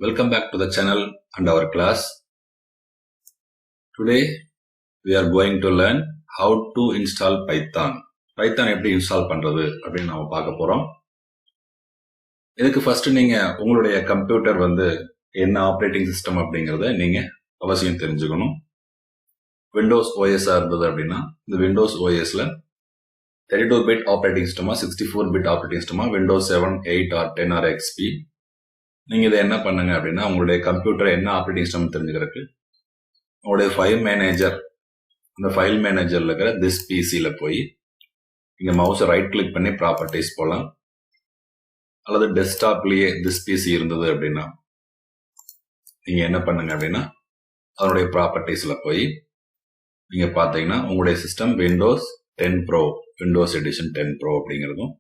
Welcome back to the channel and our class. Today we are going to learn how to install Python. Python எப்படி install பண்றது அப்படின்னு நாம பார்க்க போறோம். இதுக்கு ஃபர்ஸ்ட் நீங்க உங்களுடைய கம்ப்யூட்டர் என்ன ஆப்ரேட்டிங் சிஸ்டம் அப்படிங்கறத நீங்க அவசியம் தெரிஞ்சுக்கணும். விண்டோஸ் ஓஎஸ் இருந்தது அப்படின்னா இந்த விண்டோஸ் ஓஎஸ்ல 32 பிட் ஆப்ரேட்டிங் சிஸ்டமா 64 பிட் ஆப்ரேட்டிங் சிஸ்டமா விண்டோஸ் 7, 8 or 10 or XP. நீங்க இதை என்ன பண்ணுங்க அப்படின்னா உங்களுடைய கம்ப்யூட்டர் என்ன ஆப்ரேட்டிங் சிஸ்டம் தெரிஞ்சுக்கிறதுக்கு உங்களுடைய ஃபைல் மேனேஜர், இந்த ஃபைல் மேனேஜர்ல இருக்கிற திஸ் பிசில போய் நீங்க மவுஸை ரைட் கிளிக் பண்ணி ப்ராப்பர்ட்டிஸ் போகலாம். அல்லது டெஸ்க்டாப்லயே திஸ் பிசி இருந்தது அப்படின்னா நீங்க என்ன பண்ணுங்க அப்படின்னா அதனுடைய ப்ராப்பர்ட்டிஸ்ல போய் நீங்க பாத்தீங்கன்னா உங்களுடைய system Windows 10 bro, Windows edition 10 bro அப்படிங்கிறதும்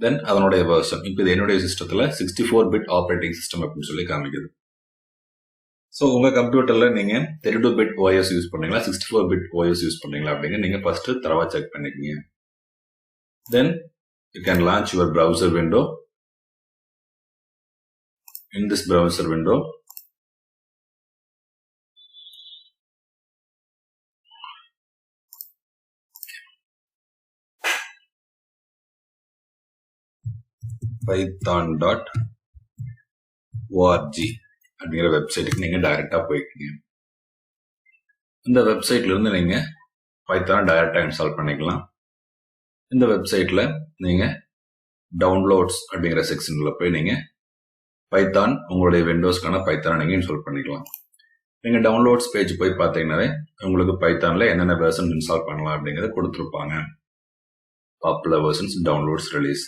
தென் அதனுடைய வெர்ஷன். இப்போ இது என்னுடைய சிஸ்டத்துல 64 பிட் ஆப்ரேட்டிங் சிஸ்டம் அப்படின்னு சொல்லி காமிக்குது. ஸோ உங்க கம்ப்யூட்டர்ல நீங்க 32 பிட் ஓஎஸ் யூஸ் பண்ணீங்களா 64 பிட் ஓஎஸ் யூஸ் பண்ணீங்களா அப்படிங்க நீங்க ஃபர்ஸ்ட் தரவா செக் பண்ணிக்கங்க. Then you can launch your browser window. In this browser window, python.org அப்படிங்கிற வெப்சைட்டுக்கு நீங்க டைரக்டா போய்க்கீங்க. இந்த வெப்சைட்ல இருந்து நீங்க பைத்தான் டைரக்டா இன்ஸ்டால் பண்ணிக்கலாம். இந்த வெப்சைட்ல நீங்க டவுன்லோட்ஸ் அப்படிங்கிற செக்ஷன்ல போய் நீங்க பைத்தான் உங்களுடைய விண்டோஸ்க்கான பைத்தான் நீங்க இன்ஸ்டால் பண்ணிக்கலாம். நீங்க டவுன்லோட்ஸ் பேஜ் போய் பார்த்தீங்கன்னாவே உங்களுக்கு பைத்தான்ல என்னென்ன வெர்ஷன் இன்ஸ்டால் பண்ணலாம் அப்படிங்கறத கொடுத்துருப்பாங்க. Popular versions, downloads, release.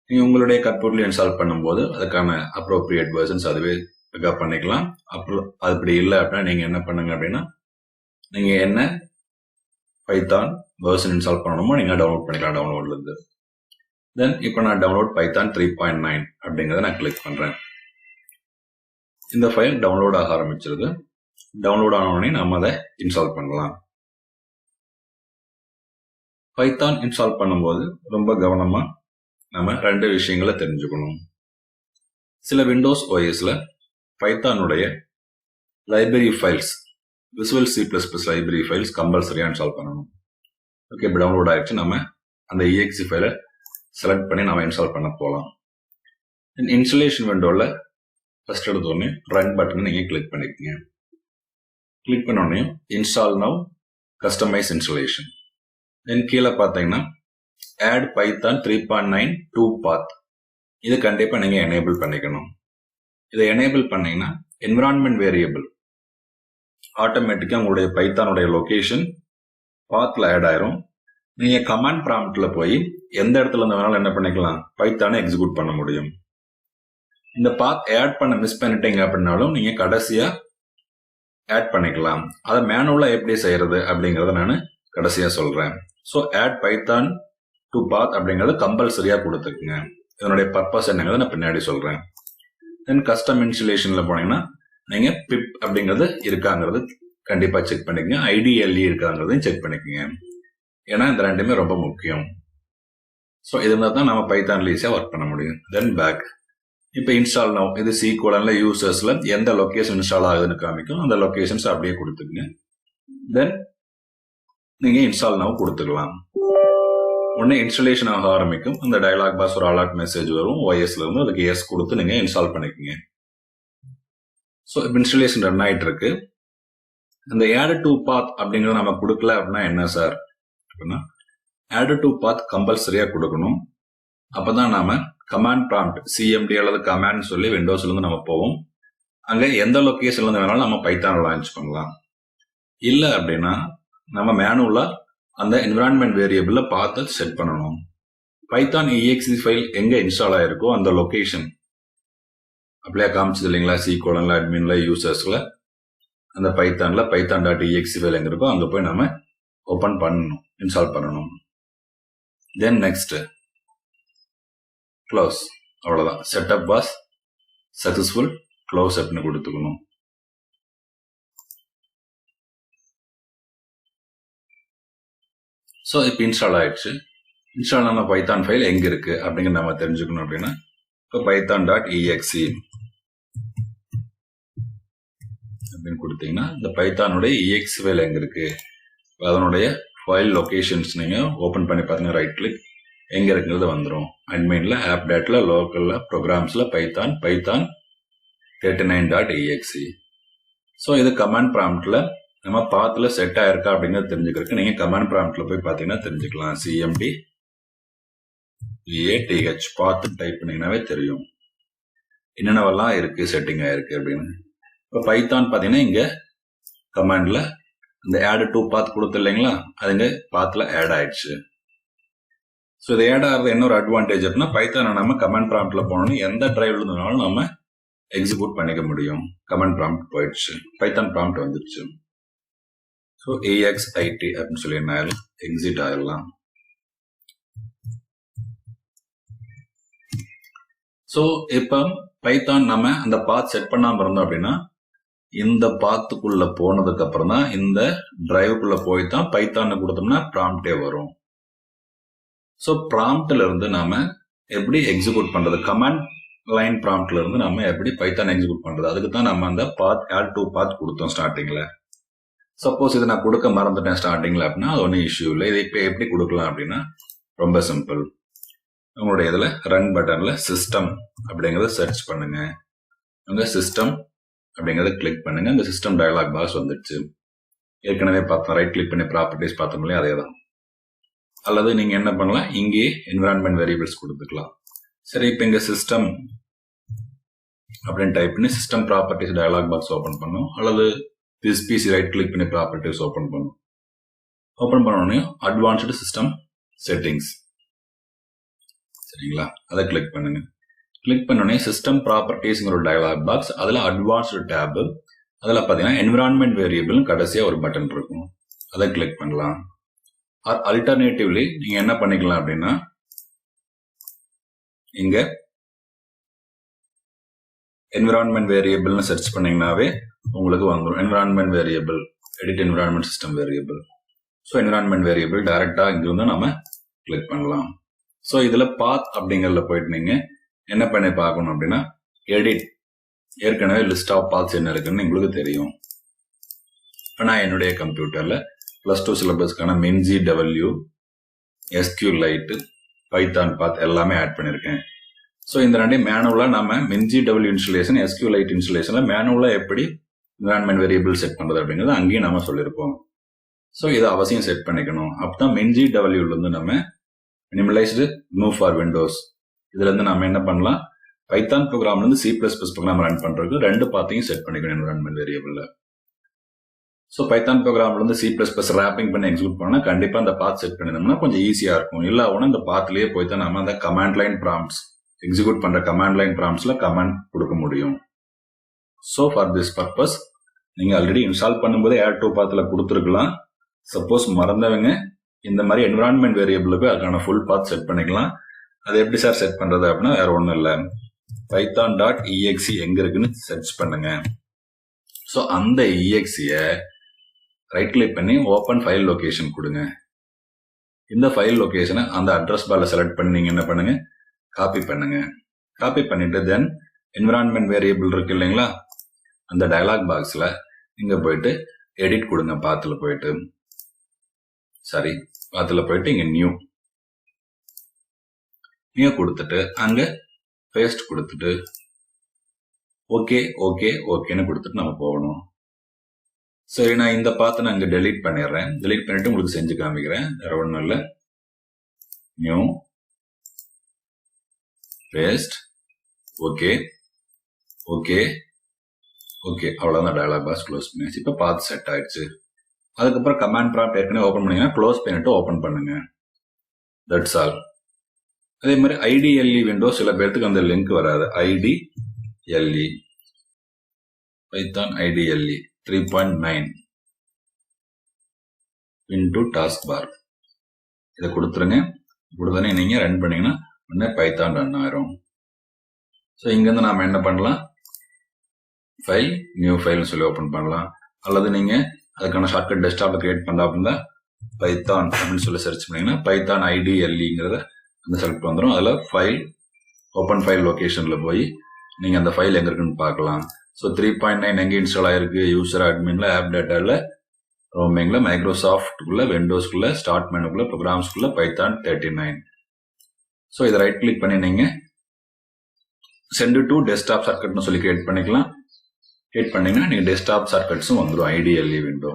நீங்க உங்களுடைய கம்ப்யூட்டர்ல இன்ஸ்டால் பண்ணும்போது அதுக்கான அப்ரோப்ரியேட் வெர்ஷன்ஸ் அதுவே பிக்கப் பண்ணிக்கலாம். அப்புறம் அப்படி இல்லை அப்படின்னா நீங்க என்ன பண்ணுங்க அப்படின்னா நீங்க என்ன பைத்தான் வெர்ஷன் இன்ஸ்டால் பண்ணணுமோ நீங்க டவுன்லோட் பண்ணிக்கலாம் டவுன்லோட்ல இருந்து. தென் இப்போ நான் டவுன்லோட் பைத்தான் 3.9 அப்படிங்கறத நான் கிளிக் பண்றேன். இந்த ஃபைல் டவுன்லோட் ஆக ஆரம்பிச்சிருது. டவுன்லோட் ஆன உடனே நம்ம அதை இன்ஸ்டால் பண்ணலாம். பைத்தான் இன்ஸ்டால் பண்ணும்போது ரொம்ப கவனமா நம்ம ரெண்டு விஷயங்களை தெரிஞ்சுக்கணும். சில விண்டோஸ் ஓஎஸ்ல பைத்தானுடைய library files, visual C++ library files கம்பல்சரியா இன்ஸ்டால் பண்ணணும். ஓகே, இப்போ டவுன்லோட் ஆயிடுச்சு. நம்ம அந்த exe ஃபைலை செலக்ட் பண்ணி நம்ம இன்ஸ்டால் பண்ண போகலாம். இன்ஸ்டாலேஷன் விண்டோல ஃபர்ஸ்ட் எடுத்த உடனே ரன் பட்டன் நீங்க கிளிக் பண்ணிக்கோங்க. கிளிக் பண்ண உடனே இன்ஸ்டால் நவ் கஸ்டமைஸ் இன்ஸ்டாலேஷன். தென் கீழே பார்த்தீங்கன்னா add python 3.9 to path. இது கண்டிப்பா நீங்க எனேபிள் பண்ணிக்கணும். இதை எனேபிள் பண்ணீங்கன்னா என்விரான்மெண்ட் வேரியபிள் ஆட்டோமேட்டிக்கா உங்களுடைய பைத்தானுடைய லொகேஷன் பாத்ல ஆட் ஆயிரும். நீங்க கமாண்ட் ப்ராம்ப்ட்ல போய் எந்த இடத்துல இருந்து வேணாலும் என்ன பண்ணிக்கலாம், பைத்தானை எக்ஸிக்யூட் பண்ண முடியும். இந்த பாத் ஆட் பண்ண மிஸ் பண்ணிட்டீங்க அப்படின்னாலும் நீங்க கடைசியா ஆட் பண்ணிக்கலாம். அதை மேனுவலா எப்படி செய்யறது அப்படிங்கறத நான் கடைசியா சொல்றேன். ஸோ ஆட் பைத்தான் டு பாத் அப்படிங்கறது கம்பல்சரியா கொடுத்துருக்குங்க. இதனுடைய பர்பஸ் என்னங்கிறத நான் பின்னாடி சொல்றேன். தென் கஸ்டம் இன்ஸ்டாலேஷன்ல போனீங்கன்னா நீங்க பிப் அப்படிங்கிறது இருக்காங்கிறது கண்டிப்பா செக் பண்ணிக்கங்க. IDLE இருக்காங்கிறதையும் செக் பண்ணிக்கங்க. ஏன்னா இந்த ரெண்டுமே ரொம்ப முக்கியம். ஸோ இது தான் நம்ம பைத்தான்ல ஈஸியா ஒர்க் பண்ண முடியும். Then back. இப்போ இன்ஸ்டால் நவ் இது C:\, யூசர்ஸ்ல எந்த லொகேஷன் இன்ஸ்டால் ஆகுதுன்னு காமிக்கும். அந்த லொகேஷன்ஸ் அப்படியே கொடுத்துக்குங்க. தென் நீங்க இன்ஸ்டால் நவ் கொடுத்துக்கலாம். உடனே இன்ஸ்டாலேஷன் ஆக ஆரம்பிக்கும். அந்த டயலாக் பாக்ஸ் ஒரு அலர்ட் மெசேஜ் வரும் ஓஎஸ்ல இருந்து. அதுக்கு எஸ் கொடுத்து நீங்க இன்ஸ்டால் பண்ணிக்கோங்க. ஸோ இப்போ இன்ஸ்டாலேஷன் ரன் ஆயிட்டு இருக்கு. அந்த add to path அப்படிங்கறத நம்ம கொடுக்கல அப்படின்னா என்ன சார் அப்படின்னா add to path கம்பல்சரியா கொடுக்கணும். அப்பதான் நாம கமாண்ட் ப்ராம்ப்ட் CMD அல்லது கமாண்ட் சொல்லி விண்டோஸ்ல இருந்து நம்ம போவோம். அங்க எந்த லொகேஷன்ல இருந்து வேணாலும் நம்ம பைத்தான் லான்ச் பண்ணலாம். இல்ல அப்படின்னா நம்ம மேனுவலா அந்த என்விரான்மெண்ட் வேரியபிள்ல பார்த்து செட் பண்ணணும். பைத்தான் exe ஃபைல் எங்க இன்ஸ்டால் ஆயிருக்கோ அந்த லொகேஷன் அப்படியே காமிச்சது இல்லைங்களா, C:, அட்மின்ல, யூசர்ஸ்ல அந்த பைத்தான்ல python.exe ஃபைல் எங்க இருக்கோ அங்க போய் நம்ம ஓபன் பண்ணணும், இன்ஸ்டால் பண்ணணும். Then next close. அவ்வளவுதான். செட்டப் வாஸ் சக்சஸ்ஃபுல், க்ளோஸ் அப்படின்னு கொடுத்துக்கணும். ஸோ இப்போ இன்ஸ்டால் ஆயிடுச்சு. இன்ஸ்டால் ஆன பைத்தான் ஃபைல் எங்க இருக்கு அப்படிங்கிற நம்ம தெரிஞ்சுக்கணும் அப்படின்னா இப்போ python.exe அப்படின்னு கொடுத்தீங்கன்னா இந்த பைத்தானுடைய exe ஃபைல் எங்க இருக்கு, அதனுடைய ஃபைல் லொகேஷன்ஸ் நீங்க ஓபன் பண்ணி பாருங்க. ரைட் கிளிக், எங்க இருக்குங்கிறது வந்துடும். அட்மின்ல, ஆப் டேட்ல, லோக்கல்ல, ப்ரோக்ராம்ஸ்ல பைத்தான் 39.exe. ஸோ இது கமாண்ட் ப்ராம்ப்ட்ல நம்ம பாத்துல செட் ஆயிருக்கா அப்படிங்கிறது தெரிஞ்சுக்கிறதுக்கு நீங்க கமாண்ட் ப்ராம்ப்ட்ல போய் பாத்தீங்கன்னா தெரிஞ்சுக்கலாம். cmd path பாத்து டைப் பண்ணீங்கன்னாவே தெரியும் என்னென்னவெல்லாம் இருக்கு, செட்டிங் ஆயிருக்கு அப்படின்னு. இப்போ பைத்தான் பாத்தீங்கன்னா இங்க கமாண்ட்ல இந்த ஆட் டு பாத் கொடுத்து இல்லைங்களா, அதுங்க பாத்துல ஆட் ஆயிடுச்சு. ஸோ இது ஆட் ஆகிறது என்ன ஒரு அட்வான்டேஜ் அப்படின்னா பைத்தானை நம்ம கமாண்ட் ப்ராம்ப்ட்ல போனோம்னு எந்த டிரைவ்ல இருந்தாலும் நம்ம எக்ஸிக்யூட் பண்ணிக்க முடியும். கமாண்ட் ப்ராம்ப்ட் போயிடுச்சு, பைத்தான் ப்ராம்ப்ட் வந்துருச்சு. ஸோ exit அப்படின்னு சொல்லி என்ன எக்ஸிட் ஆயிடலாம். ஸோ இப்போ பைத்தான் நம்ம அந்த பாத் செட் பண்ணாம இருந்தோம் அப்படின்னா இந்த பாத்துக்குள்ள போனதுக்கு அப்புறம் தான் இந்த டிரைவுக்குள்ள போய் தான் பைத்தான கொடுத்தோம்னா ப்ராம்ப்டே வரும். ஸோ ப்ராம்ப்ட்ல இருந்து நாம எப்படி எக்ஸிக்யூட் பண்றது, கமாண்ட் லைன் ப்ராம்ப்ட்ல இருந்து நம்ம எப்படி பைத்தான் எக்ஸிக்யூட் பண்றது, அதுக்கு தான் நம்ம அந்த பாத் ஆட் டு பாத் கொடுத்தோம் ஸ்டார்டிங்ல. சப்போஸ் இதை நான் கொடுக்க மறந்துட்டேன் ஸ்டார்டிங்ல அப்படின்னா அது ஒன்றும் இஷ்யூ இல்லை. இதை இப்போ எப்படி கொடுக்கலாம் அப்படின்னா ரொம்ப சிம்பிள். உங்களுடைய இதில் ரன் பட்டன்ல சிஸ்டம் அப்படிங்கறத சர்ச் பண்ணுங்க. அங்க சிஸ்டம் அப்படிங்கறத கிளிக் பண்ணுங்க. இந்த சிஸ்டம் டயலாக் பாக்ஸ் வந்துடுச்சு. ஏற்கனவே பார்த்தோம், ரைட் கிளிக் பண்ணி ப்ராப்பர்ட்டிஸ் பார்த்தோம் இல்லையா, அதே தான். அல்லது நீங்க என்ன பண்ணலாம், இங்கே என்விரான்மெண்ட் வேரியபிள்ஸ் கொடுத்துக்கலாம். சரி, இப்போ இங்க சிஸ்டம் அப்படின்னு டைப் பண்ணி system properties dialog box open பண்ணும். அல்லது this PC ரைட் கிளிக் பண்ணி ப்ராப்பர்ட்டிஸ் ஓபன் பண்ணும். ஓபன் பண்ணோடனே அட்வான்ஸ்டு சிஸ்டம் செட்டிங்ஸ், சரிங்களா, அதை கிளிக் பண்ணுங்க. கிளிக் பண்ணோடனே சிஸ்டம் ப்ராப்பர்ட்டிஸ்ங்கிற ஒரு டயலாக் பாக்ஸ், அதுல அட்வான்ஸ்டு டேப், அதுல பாத்தீங்கன்னா என்விரான்மெண்ட் வேரியபிள் கடைசியா ஒரு பட்டன் இருக்கும், அதை கிளிக் பண்ணலாம். அல்டர்னேட்டிவ்லி நீங்க என்ன பண்ணிக்கலாம் அப்படின்னா இங்க என்விரான்மெண்ட் வேரியபிள்னு சர்ச் பண்ணீங்கன்னாவே உங்களுக்கு வந்துடும். Environment variable, edit environment system variable. So environment variable டைரக்டா இங்கிருந்து நம்ம கிளிக் பண்ணலாம். ஸோ இதுல பாத் அப்படிங்கறதுல போயிட்டு நீங்க என்ன பண்ணி பார்க்கணும் அப்படின்னா எடிட், ஏற்கனவே லிஸ்ட் ஆஃப் பாத்ஸ் என்ன இருக்குன்னு உங்களுக்கு தெரியும். இப்போ நான் என்னுடைய கம்ப்யூட்டர்ல +2 சிலபஸ்க்கான MinGW, SQLite, பைத்தான் பாத் எல்லாமே ஆட் பண்ணிருக்கேன். ஸோ இந்த ரெண்டையும் மேனுவலா நம்ம MinGW இன்ஸ்டலேஷன், SQLite இன்ஸ்டலேஷன்ல மேனுவலா எப்படி என்விரான்மெண்ட் வேரியபிள் செட் பண்றது அப்படிங்கிறது அங்கேயும் நம்ம சொல்லியிருப்போம். ஸோ இதை அவசியம் செட் பண்ணிக்கணும். அப்பதான் MinGW இருந்து நம்ம மினிமலைஸ்டு மூவ் ஃபார் விண்டோஸ் இதுல இருந்து நம்ம என்ன பண்ணலாம், பைத்தான் ப்ரோக்ராம்ல இருந்து C++ ப்ரோக்ராம் ரன் பண்றதுக்கு ரெண்டு பாத்தையும் செட் பண்ணிக்கணும் என்விரான்மெண்ட் வேரியபிள்ல. ஸோ பைத்தான் ப்ரோக்ராம்ல இருந்து C++ ரேப்பிங் பண்ணி எக்ஸிக்யூட் பண்ணா கண்டிப்பா அந்த பாத் செட் பண்ணிருந்தோம்னா கொஞ்சம் ஈஸியா இருக்கும். இல்ல அவனா இந்த பாத்லயே போய் தான் நம்ம அந்த கமாண்ட் லைன் ப்ராம்ப்ட்ஸ் எக்ஸிக்யூட் பண்ற கமாண்ட் லைன் ப்ராம்ப்ட்ஸ்ல கமாண்ட் கொடுக்க முடியும். ஸோ ஃபார் திஸ் பர்பஸ் நீங்க ஆல்ரெடி இன்ஸ்டால் பண்ணும்போது ஆட் டு பாத்ல கொடுத்துருக்கலாம். சப்போஸ் மறந்தவங்க இந்த மாதிரி என்விரான்மெண்ட் வேரியபிள் போய் அதுக்கான ஃபுல் பாத் செட் பண்ணிக்கலாம். அது எப்படி சார் செட் பண்றது அப்படின்னா வேற ஒன்றும் இல்லை, python.exe எங்க இருக்குன்னு சர்ச் பண்ணுங்க. ஸோ அந்த exe ரைட் கிளிக் பண்ணி ஓப்பன் ஃபைல் லொகேஷன் கொடுங்க. இந்த ஃபைல் லொகேஷனை அந்த அட்ரஸ் பார்ல செலக்ட் பண்ணி நீங்க என்ன பண்ணுங்க, காப்பி பண்ணுங்க. காப்பி பண்ணிட்டு தென் என்விரான்மெண்ட் வேரியபிள் இருக்கு இல்லைங்களா, அந்த டயலாக் பாக்ஸ்ல நீங்க போயிட்டு எடிட் கொடுங்க. பாத்துல போயிட்டு இங்க நியூ கொடுத்துட்டு அங்க பேஸ்ட் கொடுத்துட்டு ஓகே ஓகே ஓகேன்னு கொடுத்துட்டு நம்ம போகணும். சரி, நான் இந்த பாத்தை நான் இங்க டெலீட் பண்ணிடுறேன். டெலீட் பண்ணிட்டு உங்களுக்கு செஞ்சு காமிக்கிறேன். வேற ஒன்றும் இல்லை, new paste okay okay okay, அவ்வளவுதான். டயலாக் பாக்ஸ் க்ளோஸ் பண்ணியாச்சு. இப்போ பாத் செட் ஆயிடுச்சு. அதுக்கப்புறம் கமாண்ட் ப்ராம்ப்ட் ஏற்கனவே ஓபன் பண்ணீங்கன்னா க்ளோஸ் பண்ணிட்டு ஓபன் பண்ணுங்க. That's all. அதே மாதிரி IDLE விண்டோ சில பேருக்கு அந்த லிங்க் வராது. IDLE Python IDLE 3.9 into taskbar இதை கொடுத்துருங்க. கொடுத்தோன்னே நீங்க ரன் பண்ணீங்கன்னா உடனே பைத்தான் ரன் ஆயிரும். ஸோ இங்கிருந்து நாம என்ன பண்ணலாம், ஃபைல் நியூ ஃபைல்னு சொல்லி ஓபன் பண்ணலாம். அல்லது நீங்க அதுக்கான ஷார்ட்கட் டெஸ்க்டாப்ல கிரியேட் பண்ணா அப்படின்னா பைத்தான் அப்படின்னு சொல்லி சர்ச் பண்ணீங்கன்னா பைத்தான் IDLEங்கிறத அந்த செலக்ட் வந்துடும். அதில் ஃபைல் ஓப்பன் ஃபைல் லொகேஷன்ல போய் நீங்க அந்த ஃபைல் எங்க இருக்குன்னு பார்க்கலாம். ஸோ 3.9 எங்கே இன்ஸ்டால் ஆயிருக்கு? யூசர் அட்மின்ல, ஆப் டேட்டாவில், ரோமிங்ல, மைக்ரோசாஃப்ட்குள்ள, விண்டோஸ்குள்ள, ஸ்டார்ட் மெனுக்குள்ள, ப்ரோக்ராம்ஸ்குள்ள பைத்தான் 39. ஸோ இதை ரைட் கிளிக் பண்ணி நீங்கள் சென்ட் டு டெஸ்க்டாப் சர்க்கட்னு சொல்லி கிரியேட் பண்ணிக்கலாம். கிரியேட் பண்ணீங்கன்னா நீங்கள் டெஸ்க்டாப் சர்க்கட்ஸும் வந்துடும் ஐடிஎல்இ விண்டோ.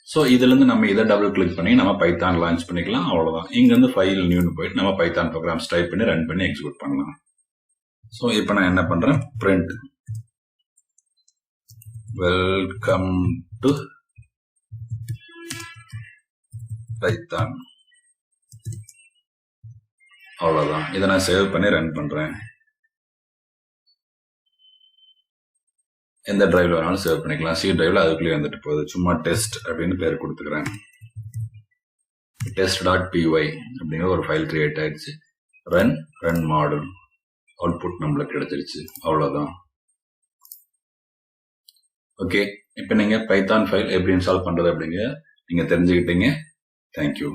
ஸோ இதுலேருந்து நம்ம இதை டபுள் கிளிக் பண்ணி நம்ம பைத்தான் லான்ச் பண்ணிக்கலாம். அவ்வளோதான். இங்கேருந்து ஃபைல் நியூன்னு போயிட்டு நம்ம பைத்தான் ப்ரோக்ராம்ஸ் டைப் பண்ணி ரன் பண்ணி எக்ஸிக்யூட் பண்ணலாம். ஸோ இப்போ நான் என்ன பண்ணுறேன், பிரிண்ட் வெல்கம் டு பைத்தான். அவ்வளோதான். இதை நான் சேவ் பண்ணி ரன் பண்ணுறேன். எந்த டிரைவ்ல வேணாலும் சேவ் பண்ணிக்கலாம். சி டிரைவ்ல அதுக்குள்ளேயே வந்துட்டு போகுது. சும்மா டெஸ்ட் அப்படின்னு பேர் கொடுத்துக்கிறேன். test.py அப்படிங்கிற ஒரு ஃபைல் கிரியேட் ஆயிடுச்சு. ரன் மாடல் அவுட்புட் நம்மளுக்கு கிடைச்சிருச்சு. அவ்வளோதான். ஓகே, இப்போ நீங்கள் பைத்தான் ஃபைல் எப்படி இன்ஸ்டால் பண்ணுறது அப்படிங்க நீங்கள் தெரிஞ்சுக்கிட்டீங்க. தேங்க்யூ.